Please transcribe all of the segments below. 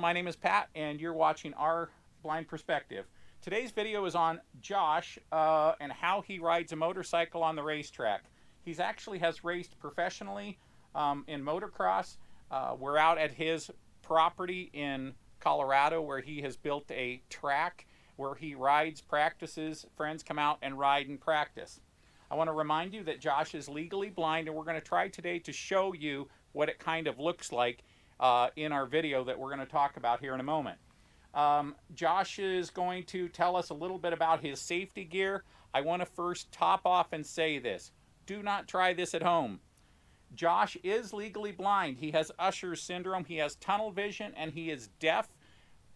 my name is Pat, and you're watching Our Blind Perspective. Today's video is on Josh and how he rides a motorcycle on the racetrack. He's actually has raced professionally in motocross. We're out at his property in Colorado where he has built a track where he rides, practices, friends come out and ride and practice. I want to remind you that Josh is legally blind, and we're going to try today to show you what it kind of looks like in our video that we're going to talk about here in a moment. Josh is going to tell us a little bit about his safety gear. I want to first top off and say this. Do not try this at home. Josh is legally blind. He has Usher syndrome, he has tunnel vision, and he is deaf,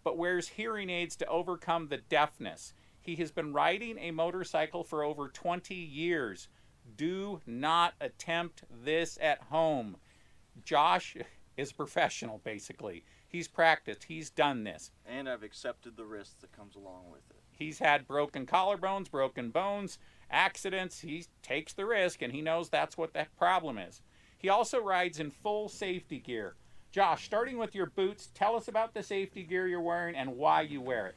but wears hearing aids to overcome the deafness. He has been riding a motorcycle for over 20 years. Do not attempt this at home. Josh is a professional, basically. He's practiced. He's done this. And I've accepted the risk that comes along with it. He's had broken collarbones, broken bones, accidents. He takes the risk, and he knows that's what that problem is. He also rides in full safety gear. Josh, starting with your boots, tell us about the safety gear you're wearing and why you wear it.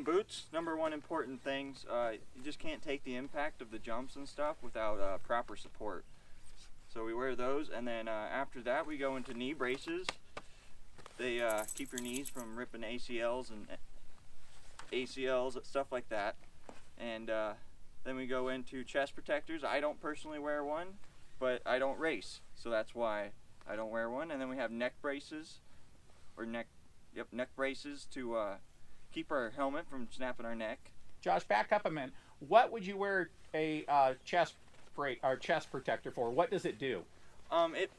Boots, number one important things, you just can't take the impact of the jumps and stuff without proper support. So we wear those, and then after that we go into knee braces. They keep your knees from ripping ACLs, stuff like that. And then we go into chest protectors. I don't personally wear one, but I don't race, so that's why I don't wear one. And then we have neck braces, or neck braces to keep our helmet from snapping our neck. Josh, back up a minute. What would you wear a chest protector for? What does it do? It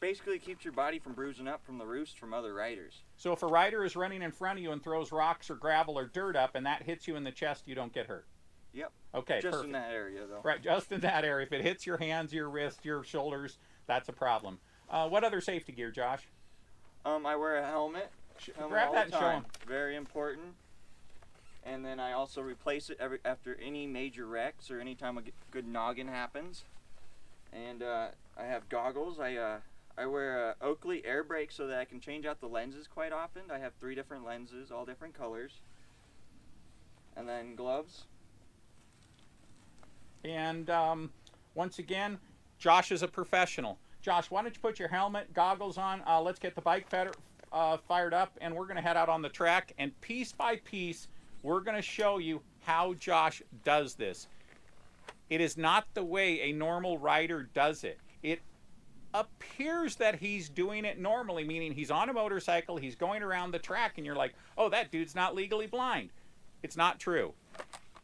basically keeps your body from bruising up from the roost from other riders. So if a rider is running in front of you and throws rocks or gravel or dirt up and that hits you in the chest, you don't get hurt? Yep. Okay, just perfect. In that area, though. Right, just in that area. If it hits your hands, your wrists, your shoulders, that's a problem. What other safety gear, Josh? I wear a helmet. Grab that and show him. Very important. And then I also replace it after any major wrecks or any time a good noggin happens. And I have goggles. I wear Oakley air brakes so that I can change out the lenses quite often. I have 3 different lenses, all different colors. And then gloves. And once again, Josh is a professional. Josh, why don't you put your helmet, goggles on? Let's get the bike fired up, and we're going to head out on the track. And piece by piece, we're going to show you how Josh does this. It is not the way a normal rider does it. It appears that he's doing it normally, meaning he's on a motorcycle, he's going around the track, and you're like, oh, that dude's not legally blind. It's not true.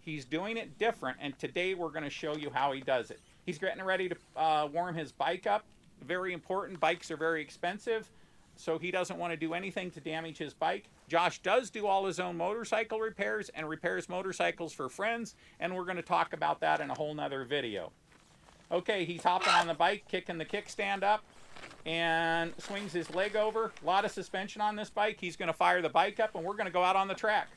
He's doing it different, and today we're going to show you how he does it. He's getting ready to warm his bike up. Very important. Bikes are very expensive, so he doesn't want to do anything to damage his bike. Josh does do all his own motorcycle repairs and repairs motorcycles for friends, and we're going to talk about that in a whole nother video. Okay, he's hopping on the bike, kicking the kickstand up, and swings his leg over. A lot of suspension on this bike. He's going to fire the bike up, and we're going to go out on the track.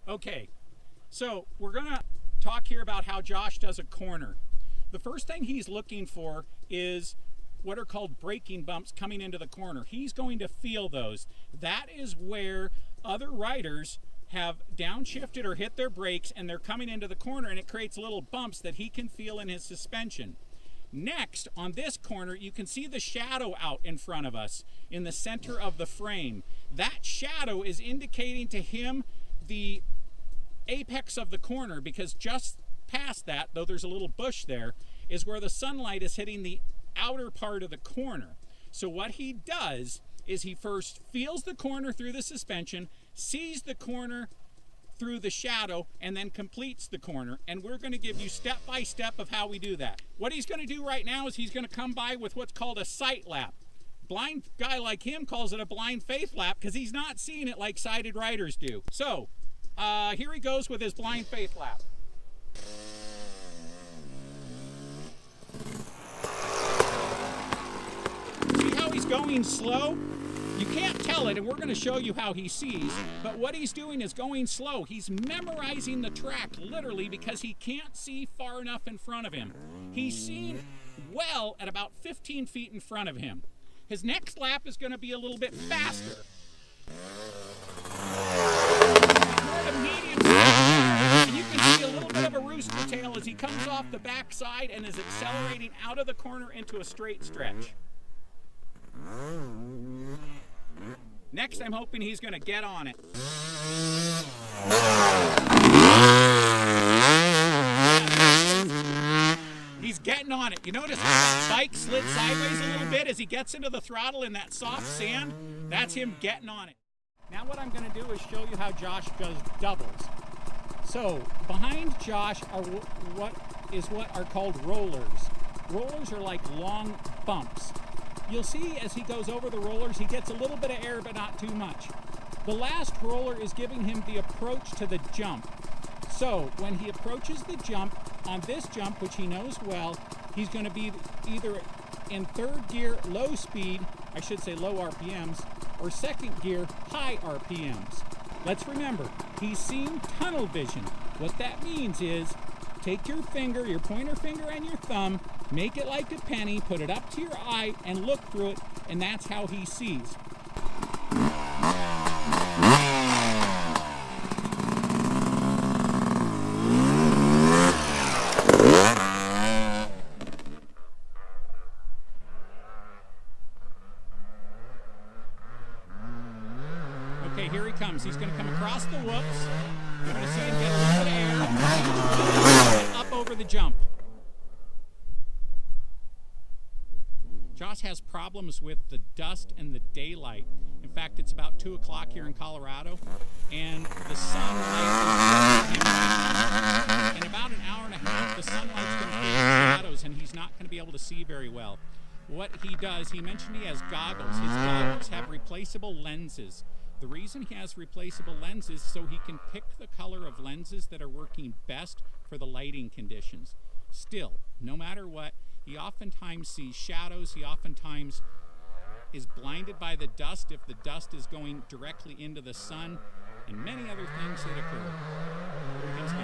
Okay, so we're going to talk here about how Josh does a corner. The first thing he's looking for is what are called braking bumps coming into the corner. He's going to feel those. That is where other riders have downshifted or hit their brakes and they're coming into the corner, and it creates little bumps that he can feel in his suspension. Next, on this corner, you can see the shadow out in front of us in the center of the frame. That shadow is indicating to him the apex of the corner, because just past that, though there's a little bush there, is where the sunlight is hitting the outer part of the corner. So what he does is he first feels the corner through the suspension, sees the corner through the shadow, and then completes the corner. And we're going to give you step by step of how we do that. What he's going to do right now is he's going to come by with what's called a sight lap. Blind guy like him calls it a blind faith lap because he's not seeing it like sighted riders do. So here he goes with his blind faith lap. going slow. You can't tell it, and we're going to show you how he sees, but what he's doing is going slow. He's memorizing the track, literally, because he can't see far enough in front of him. He's seeing well at about 15 feet in front of him. His next lap is going to be a little bit faster. More of a medium speed, and you can see a little bit of a rooster tail as he comes off the backside and is accelerating out of the corner into a straight stretch. Next, I'm hoping he's going to get on it. He's getting on it. You notice how that bike slid sideways a little bit as he gets into the throttle in that soft sand? That's him getting on it. Now what I'm going to do is show you how Josh does doubles. So behind Josh are what are called rollers. Rollers are like long bumps. You'll see as he goes over the rollers, he gets a little bit of air, but not too much. The last roller is giving him the approach to the jump. So when he approaches the jump, on this jump, which he knows well, he's going to be either in third gear, low speed, I should say low RPMs, or second gear, high RPMs. Let's remember, he's seeing tunnel vision. What that means is, take your finger, your pointer finger and your thumb, make it like a penny, put it up to your eye, and look through it, and that's how he sees. Okay, here he comes. He's going to come across the whoops. You're going to see him get a little bit of air up over the jump. Josh has problems with the dust and the daylight. In fact, it's about 2 o'clock here in Colorado, and the sunlight is in about an hour and a half. The sunlight's going to create shadows, and he's not going to be able to see very well. What he does, he mentioned he has goggles. His goggles have replaceable lenses. The reason he has replaceable lenses is so he can pick the color of lenses that are working best for the lighting conditions. Still, no matter what, he oftentimes sees shadows. He oftentimes is blinded by the dust if the dust is going directly into the sun, and many other things that occur. Here he comes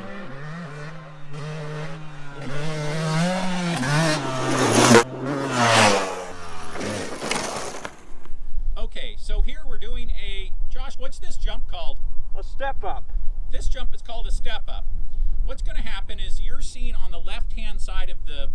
Okay, so here we're doing a, Josh, what's this jump called? A step up. This jump is called a step up. What's going to happen is you're seeing on the left-hand side of the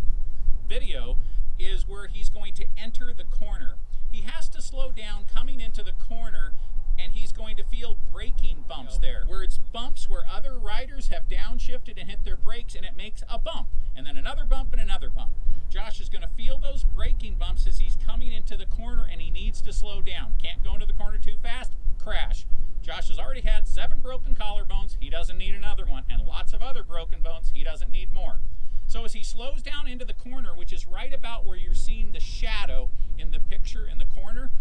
video is where he's going to enter the corner. He has to slow down coming into the corner, and he's going to feel braking bumps there, where it's bumps where other riders have downshifted and hit their brakes, and it makes a bump, and then another bump and another bump. Josh is going to feel those braking bumps as he's coming into the corner, and he needs to slow down. Can't go into the corner too fast, crash. Josh has already had 7 broken collarbones. He doesn't need another one, and lots of other broken bones. He doesn't need more. So as he slows down into the corner, which is right about where you're seeing the shadow in the picture in the corner,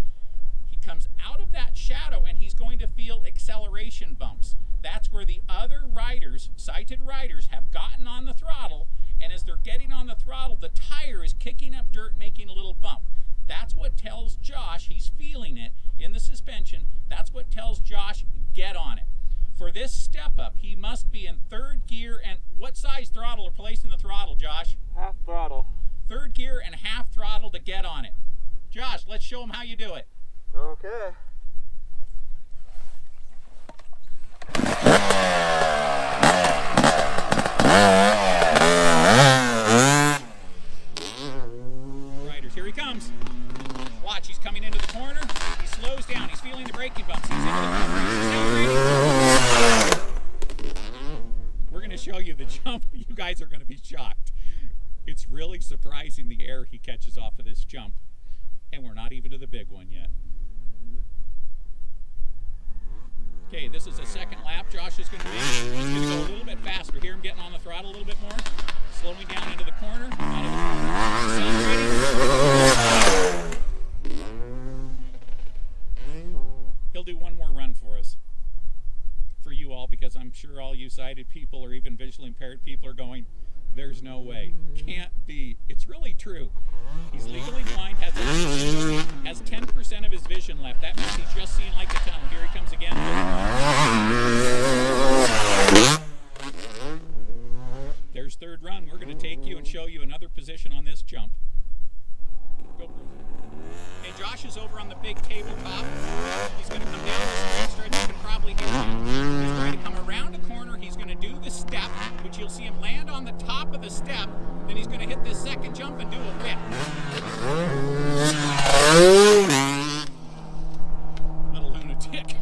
he comes out of that shadow and he's going to feel acceleration bumps. That's where the other riders, sighted riders, have gotten on the throttle, and as they're getting on the throttle, the tire is kicking up dirt, making a little bump. That's what tells Josh, he's feeling it in the suspension, that's what tells Josh, get on it. For this step up, he must be in third gear, and what size throttle are placed in the throttle, Josh? Half throttle. Third gear and half throttle to get on it. Josh, let's show him how you do it. Okay. Riders, here he comes. Watch, he's coming into the corner. He slows down. He's feeling the braking bumps. He's into the corner. He's accelerating. We're going to show you the jump. You guys are going to be shocked. It's really surprising the air he catches off of this jump. And we're not even to the big one yet. Okay, this is a second lap Josh is going to make. He's going to go a little bit faster. Hear him getting on the throttle a little bit more. Slowing down into the corner. Out of the corner. He'll do one more run for us. For you all, because I'm sure all you sighted people or even visually impaired people are going, there's no way. Can't be. It's really true. He's legally blind, has 10% vision left. That means he's just seeing like the tunnel. Here he comes again. There's third run. We're going to take you and show you another position on this jump. Go, Bruce. Hey, Josh is over on the big tabletop. He's going to come down the stretch. You can probably hear him. He's going to come around a corner. He's going to do the step, which you'll see him land on the top of the step. Then he's going to hit this second jump and do a whip. Little lunatic.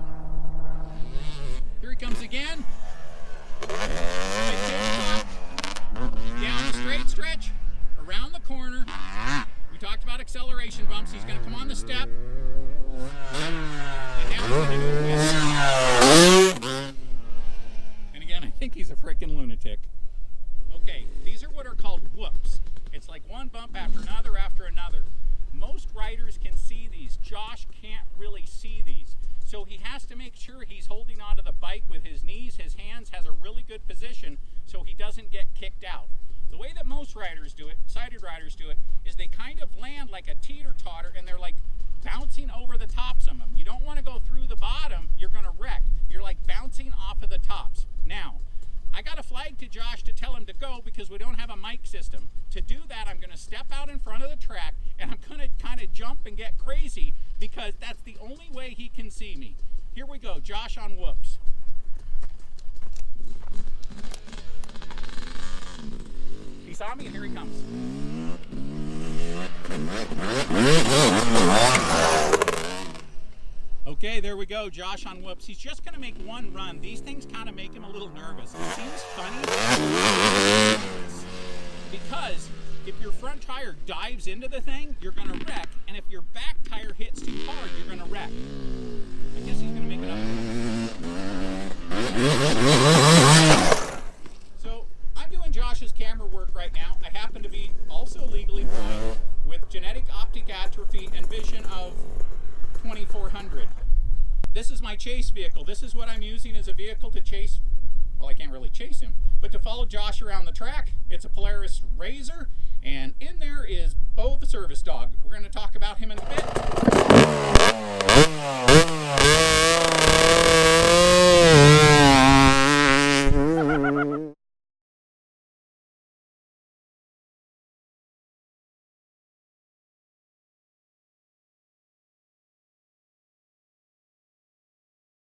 Here he comes again. Down the straight stretch, around the corner. We talked about acceleration bumps. He's going to come on the step. And now he's going to do a whip. And again, I think he's a freaking lunatic. Okay, these are what are called whoops. It's like one bump after another after another. Most riders can see these. Josh can't really see these. So he has to make sure he's holding onto the bike with his knees, his hands, has a really good position so he doesn't get kicked out. The way that most riders do it, sighted riders do it, is they kind of land like a teeter-totter and they're like bouncing over the tops of them. You don't want to go through the bottom, you're going to wreck. You're like bouncing off of the tops. Now, I got a flag to Josh to tell him to go because we don't have a mic system. To do that, I'm going to step out in front of the track and I'm going to kind of jump and get crazy because that's the only way he can see me. Here we go, Josh on whoops. He saw me and here he comes. Okay, there we go, Josh on whoops. He's just going to make one run. These things kind of make him a little nervous. It seems funny because if your front tire dives into the thing, you're going to wreck, and if your back tire hits too hard, you're going to wreck. I guess he's going to make it up. So, I'm doing Josh's camera work right now. I happen to be also legally blind with genetic optic atrophy and vision of 2400. This is my chase vehicle. This is what I'm using as a vehicle to chase, well, I can't really chase him, but to follow Josh around the track. It's a Polaris Razor, and in there is Bo the service dog. We're going to talk about him in a bit.